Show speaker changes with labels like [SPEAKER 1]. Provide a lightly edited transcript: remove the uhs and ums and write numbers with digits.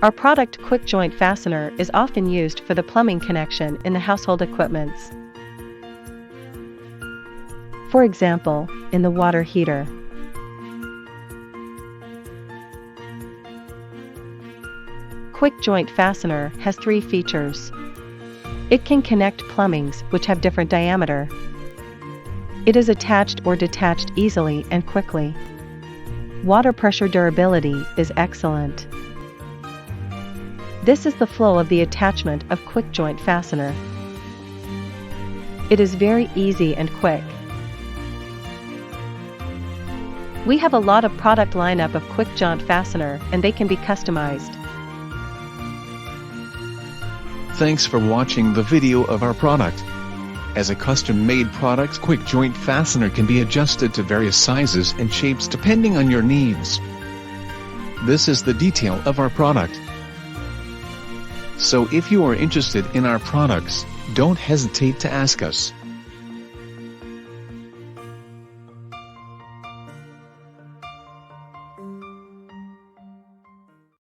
[SPEAKER 1] Our product quick joint fastener is often used for the plumbing connection in the household equipments. For example, in the water heater. Quick joint fastener has 3 features. It can connect plumbings which have different diameter. It is attached or detached easily and quickly. Water pressure durability is excellent. This is the flow of the attachment of quick joint fastener. It is very easy and quick. We have a lot of product lineup of quick joint fastener and they can be customized.
[SPEAKER 2] Thanks for watching the video of our product. As a custom-made product, quick joint fastener can be adjusted to various sizes and shapes depending on your needs. This is the detail of our product. So if you are interested in our products, don't hesitate to ask us.